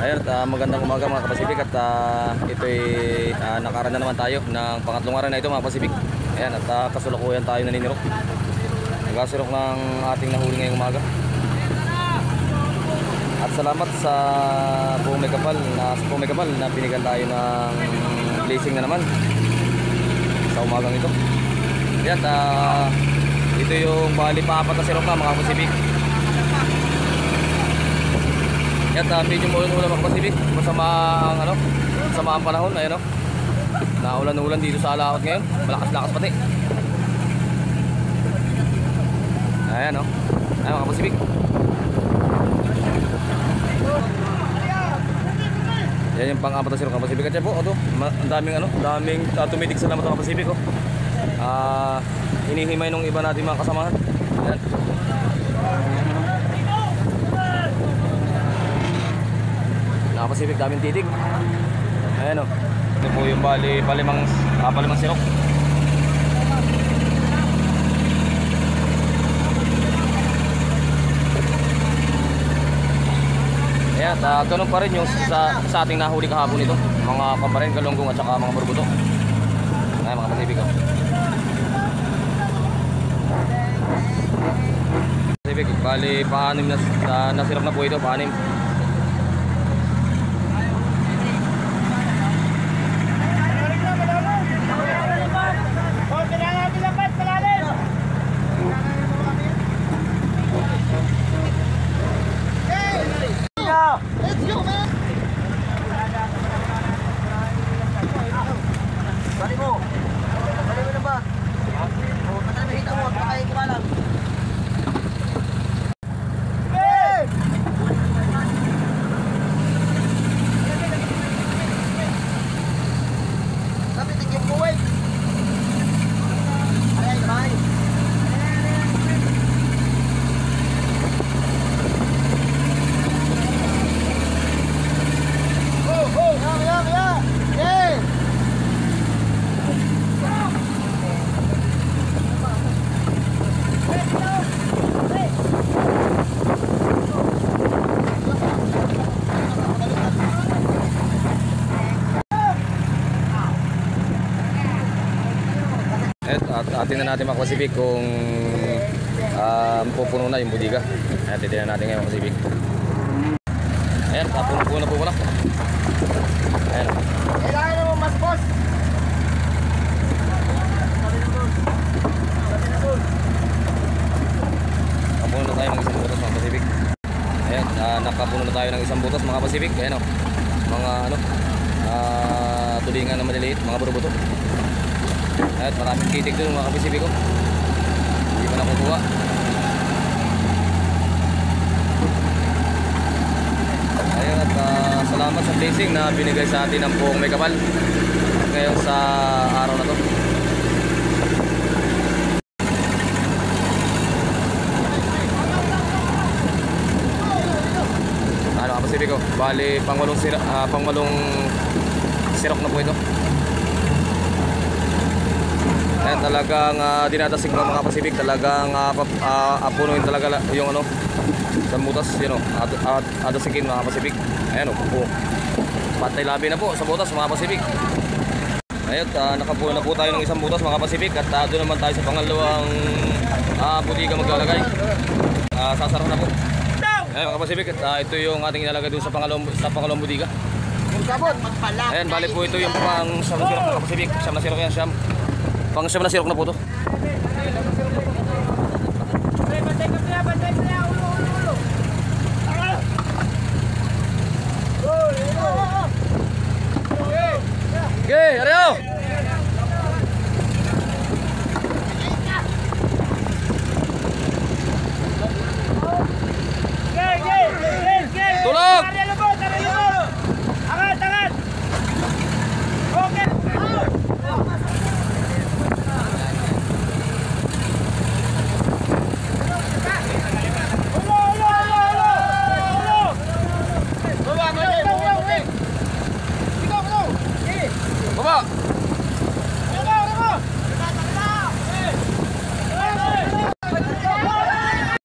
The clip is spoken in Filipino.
Ayan, magandang umaga mga kapasibik at ito'y nakaraan na naman tayo ng pangatlong araw na ito mga kapasibik. Ayan, at kasulukuyan tayo naninirok. Nagkasirok ng ating nahuli ngayong umaga. At salamat sa buong may kapal na binigyan tayo ng blessing na naman sa umagang ito. Ayan, ito yung bali pa-apat na sirok na mga kapasibik. Yan, medyo maulan-ulan mga kapasibik. Masama ang panahon. Ayan, naulan-ulan dito sa Alaot ngayon. Malakas-lakas pati. Ayan, ayan mga kapasibik. Yan yung pang-apat na sirok mga kapasibik. At yan po, ang daming tumitig sa lamat mga kapasibik. Hinihimay nung iba natin mga kasamahan. Ayan. Nakapasibik, daming titig. Ayan ito po yung palimang sirok. Ayan, ganun pa rin yung sa ating nahuli kahapon ito. Mga kamparin, galunggong at saka mga burbuto. Ayan mga kapasibik. Pasibik, bali pa-anim na sirok na po ito, pa-anim. Let's go, man! Balik mo! Balik mo na ba? O, patala mo hita mo, pakain ko lang. Hey! Sabi, tigyan mo, wait! Ay, bye! At atin na natin mga kapasibik kung pupuno na yung budiga. Ayan, titignan natin ngayon mga kapasibik. Ayan, puno na po muna. Ayan. Kailangan naman mas boss! Nakapuno na tayo ng isang butas mga kapasibik. Ayan, nakapuno na tayo ng isang butas mga kapasibik. Ayan mga tulingan na maliliit, mga burubuto. At maraming titig doon mga kapasibik ko. Hindi pa nakukuha. Ayun, at salamat sa blessing na binigay sa atin ng buong may kapal ngayon sa araw na to. Ano kapasibik ko, bali pangwalong sirok na po ito. Ayan, talagang dinadasig ng mga kapasibik, talagang apunuin talaga yung sa butas, adasigin mga kapasibik. Ayan po. Patay labi na po sa butas mga kapasibik. Ayun, nakapuno na po tayo ng isang butas mga kapasibik at doon naman tayo sa pangalawang budiga maglalagay. Sasarap na po. Ayan mga kapasibik, ito yung ating ilalagay doon sa pangalawang budiga. Ayan, bali po ito yung pang siyam na sirok mga kapasibik. Siyam na sirok yan, siyam. Pang siyam na sirok na po ito.